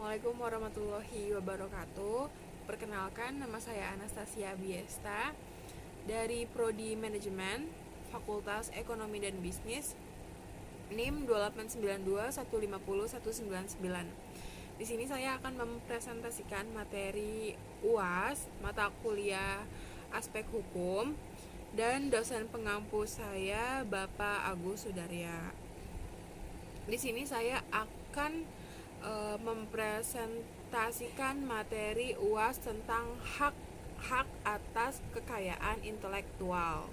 Assalamualaikum warahmatullahi wabarakatuh. Perkenalkan, nama saya Anastasia Biesta dari Prodi Manajemen, Fakultas Ekonomi dan Bisnis, NIM 2892150 199. Di sini saya akan mempresentasikan materi UAS, mata kuliah aspek hukum, dan dosen pengampu saya Bapak Agus Sudarya. Di sini saya akan mempresentasikan materi UAS tentang hak atas kekayaan intelektual.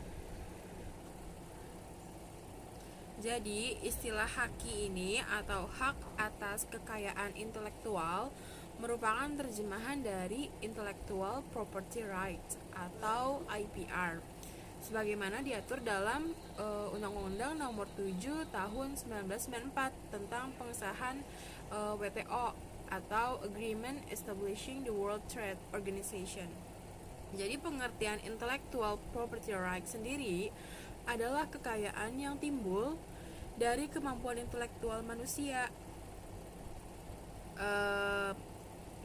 Jadi, istilah haki ini atau hak atas kekayaan intelektual merupakan terjemahan dari Intellectual Property Rights atau IPR, sebagaimana diatur dalam Undang-Undang Nomor 7 Tahun 1994 tentang pengesahan WTO atau Agreement Establishing the World Trade Organization. Jadi pengertian Intellectual Property Rights sendiri adalah kekayaan yang timbul dari kemampuan intelektual manusia.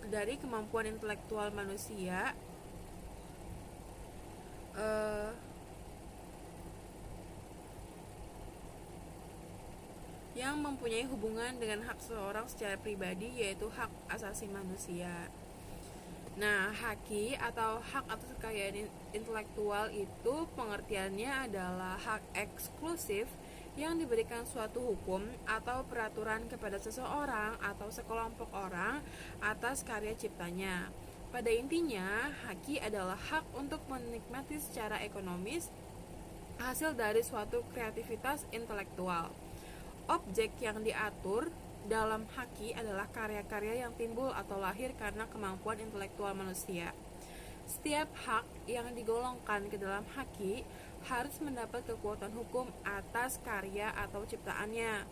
Dari kemampuan intelektual manusia yang mempunyai hubungan dengan hak seseorang secara pribadi, yaitu hak asasi manusia. Nah, haki atau hak atas kekayaan intelektual itu pengertiannya adalah hak eksklusif yang diberikan suatu hukum atau peraturan kepada seseorang atau sekelompok orang atas karya ciptanya. Pada intinya, haki adalah hak untuk menikmati secara ekonomis hasil dari suatu kreativitas intelektual. Objek yang diatur dalam haki adalah karya-karya yang timbul atau lahir karena kemampuan intelektual manusia. Setiap hak yang digolongkan ke dalam haki harus mendapat kekuatan hukum atas karya atau ciptaannya.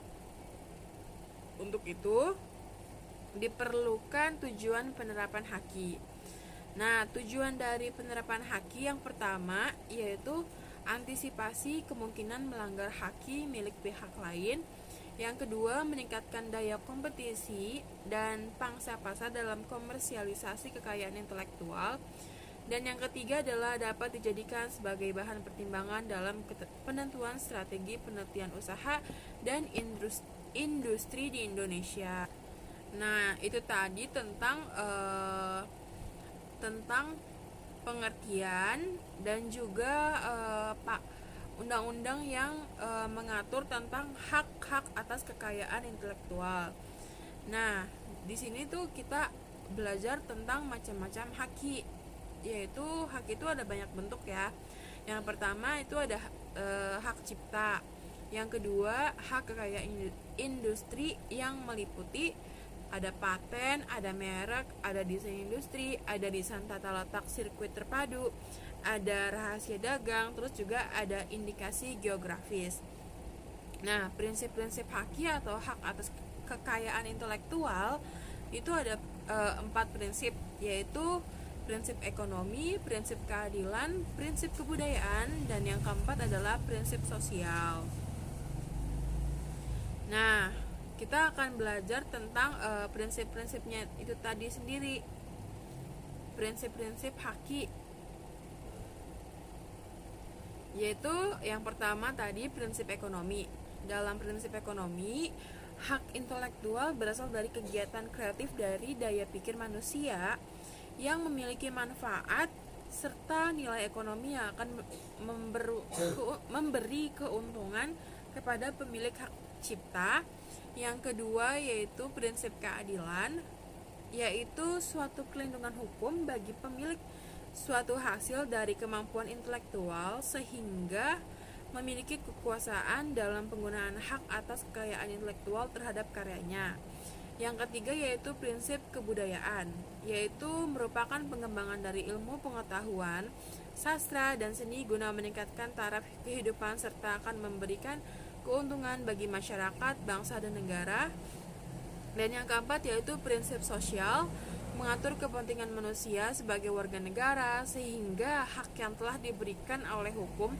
Untuk itu, diperlukan tujuan penerapan haki. Nah, tujuan dari penerapan haki yang pertama yaitu antisipasi kemungkinan melanggar haki milik pihak lain. Yang kedua, meningkatkan daya kompetisi dan pangsa pasar dalam komersialisasi kekayaan intelektual. Dan yang ketiga adalah dapat dijadikan sebagai bahan pertimbangan dalam penentuan strategi penelitian usaha dan industri di Indonesia. Nah, itu tadi tentang pengertian dan juga undang-undang yang mengatur tentang hak-hak atas kekayaan intelektual. Nah, di sini tuh kita belajar tentang macam-macam haki, yaitu hak itu ada banyak bentuk ya. Yang pertama itu ada hak cipta. Yang kedua, hak kekayaan industri yang meliputi ada paten, ada merek, ada desain industri, ada desain tata letak sirkuit terpadu, ada rahasia dagang, terus juga ada indikasi geografis. Nah, prinsip-prinsip haki atau hak atas kekayaan intelektual itu ada 4 prinsip, yaitu prinsip ekonomi, prinsip keadilan, prinsip kebudayaan, dan yang keempat adalah prinsip sosial. Nah, kita akan belajar tentang prinsip-prinsipnya itu tadi sendiri. Prinsip-prinsip haki, yaitu yang pertama tadi prinsip ekonomi. Dalam prinsip ekonomi, hak intelektual berasal dari kegiatan kreatif dari daya pikir manusia yang memiliki manfaat serta nilai ekonomi yang akan memberi keuntungan kepada pemilik hak cipta. Yang kedua yaitu prinsip keadilan, yaitu suatu pelindungan hukum bagi pemilik suatu hasil dari kemampuan intelektual sehingga memiliki kekuasaan dalam penggunaan hak atas kekayaan intelektual terhadap karyanya. Yang ketiga yaitu prinsip kebudayaan, yaitu merupakan pengembangan dari ilmu pengetahuan, sastra, dan seni guna meningkatkan taraf kehidupan serta akan memberikan keuntungan bagi masyarakat, bangsa, dan negara. Dan yang keempat yaitu prinsip sosial, mengatur kepentingan manusia sebagai warga negara sehingga hak yang telah diberikan oleh hukum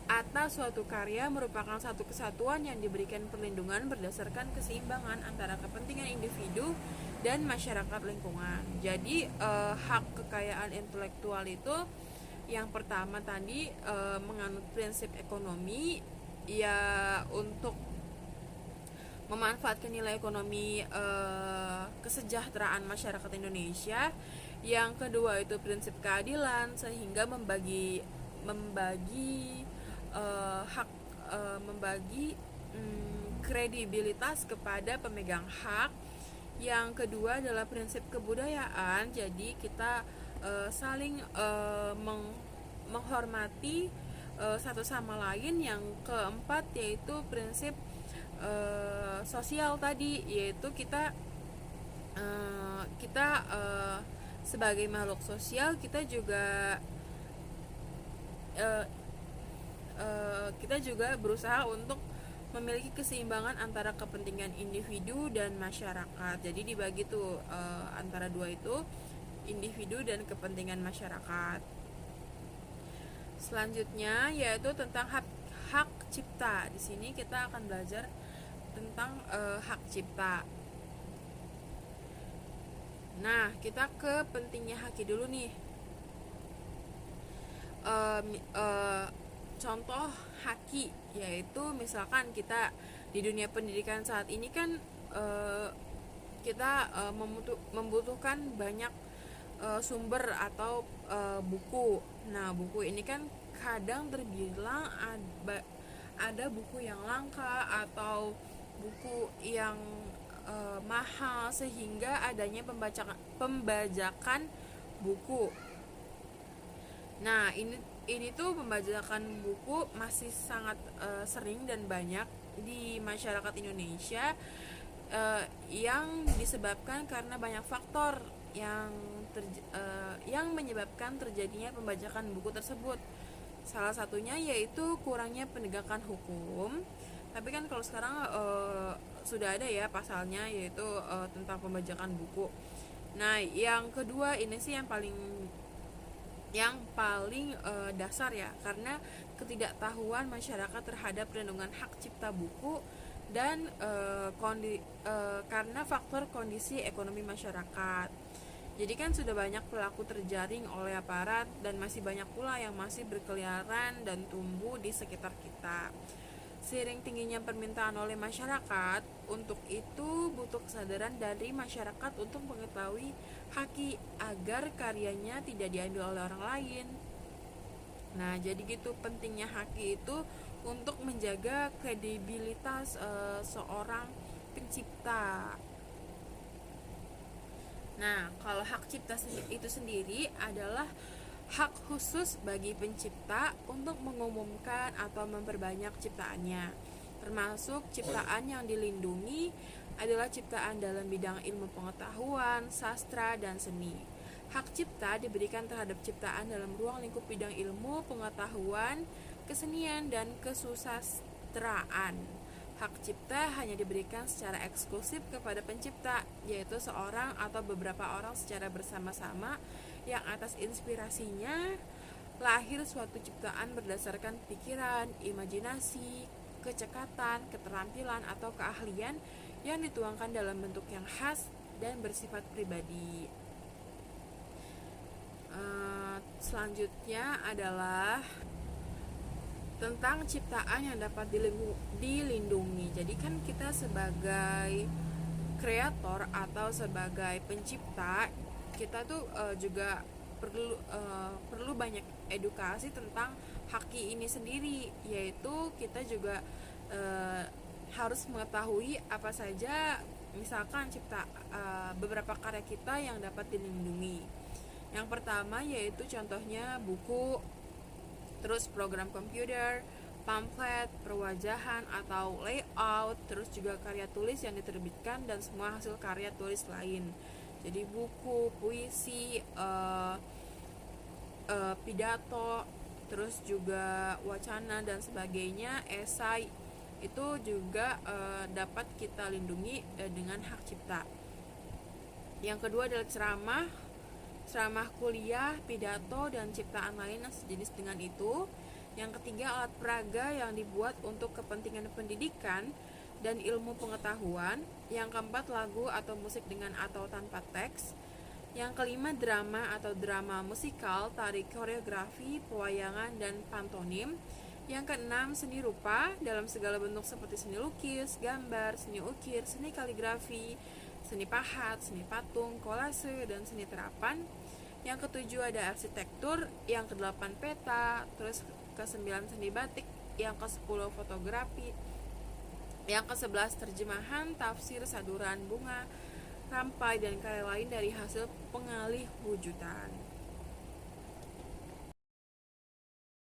atas suatu karya merupakan satu kesatuan yang diberikan perlindungan berdasarkan keseimbangan antara kepentingan individu dan masyarakat lingkungan. Jadi hak kekayaan intelektual itu yang pertama tadi menganut prinsip ekonomi ya, untuk memanfaatkan nilai ekonomi kesejahteraan masyarakat Indonesia. Yang kedua itu prinsip keadilan, sehingga membagi hak, membagi kredibilitas kepada pemegang hak. Yang kedua adalah prinsip kebudayaan, jadi kita saling menghormati satu sama lain. Yang keempat yaitu prinsip sosial tadi, yaitu kita sebagai makhluk sosial kita juga berusaha untuk memiliki keseimbangan antara kepentingan individu dan masyarakat. Jadi dibagi tuh antara dua itu, individu dan kepentingan masyarakat. Selanjutnya yaitu tentang hak cipta. Di sini kita akan belajar tentang hak cipta. Nah, kita ke pentingnya haki dulu nih. Contoh haki yaitu misalkan kita di dunia pendidikan saat ini kan kita membutuhkan banyak sumber atau buku. Nah, buku ini kan kadang terbilang ada buku yang langka atau buku yang mahal, sehingga adanya pembajakan buku. Nah, ini tuh pembajakan buku masih sangat sering dan banyak di masyarakat Indonesia, yang disebabkan karena banyak faktor yang menyebabkan terjadinya pembajakan buku tersebut. Salah satunya yaitu kurangnya penegakan hukum. Tapi kan kalau sekarang sudah ada ya pasalnya, yaitu tentang pembajakan buku. Nah, yang kedua ini sih yang paling dasar ya, karena ketidaktahuan masyarakat terhadap perlindungan hak cipta buku dan karena faktor kondisi ekonomi masyarakat. Jadi kan sudah banyak pelaku terjaring oleh aparat dan masih banyak pula yang masih berkeliaran dan tumbuh di sekitar kita. Seiring tingginya permintaan oleh masyarakat, untuk itu butuh kesadaran dari masyarakat untuk mengetahui haki agar karyanya tidak diambil oleh orang lain. Nah, jadi gitu pentingnya haki itu untuk menjaga kredibilitas seorang pencipta. Nah, kalau hak cipta itu sendiri adalah hak khusus bagi pencipta untuk mengumumkan atau memperbanyak ciptaannya, termasuk ciptaan yang dilindungi adalah ciptaan dalam bidang ilmu pengetahuan, sastra, dan seni. Hak cipta diberikan terhadap ciptaan dalam ruang lingkup bidang ilmu pengetahuan, kesenian, dan kesusastraan. Hak cipta hanya diberikan secara eksklusif kepada pencipta, yaitu seorang atau beberapa orang secara bersama-sama, yang atas inspirasinya lahir suatu ciptaan berdasarkan pikiran, imajinasi, kecekatan, keterampilan, atau keahlian yang dituangkan dalam bentuk yang khas dan bersifat pribadi. Selanjutnya adalah tentang ciptaan yang dapat dilindungi. Jadi kan kita sebagai kreator atau sebagai pencipta, kita tuh juga perlu banyak edukasi tentang haki ini sendiri, yaitu kita juga harus mengetahui apa saja misalkan beberapa karya kita yang dapat dilindungi. Yang pertama yaitu contohnya buku, terus program komputer, pamflet, perwajahan atau layout, terus juga karya tulis yang diterbitkan dan semua hasil karya tulis lain. Jadi buku, puisi, pidato, terus juga wacana dan sebagainya, esai, itu juga dapat kita lindungi dengan hak cipta. Yang kedua adalah ceramah kuliah, pidato, dan ciptaan lain yang sejenis dengan itu. Yang ketiga, alat peraga yang dibuat untuk kepentingan pendidikan dan ilmu pengetahuan. Yang keempat, lagu atau musik dengan atau tanpa teks. Yang kelima, drama atau drama musikal, tari koreografi, pewayangan, dan pantomim. Yang keenam, seni rupa dalam segala bentuk seperti seni lukis, gambar, seni ukir, seni kaligrafi, seni pahat, seni patung, kolase, dan seni terapan. Yang ketujuh ada arsitektur, yang kedelapan peta, terus kesembilan seni batik, yang ke-10 fotografi, yang ke-11 terjemahan, tafsir, saduran, bunga, rampai, dan karya lain dari hasil pengalih wujudan.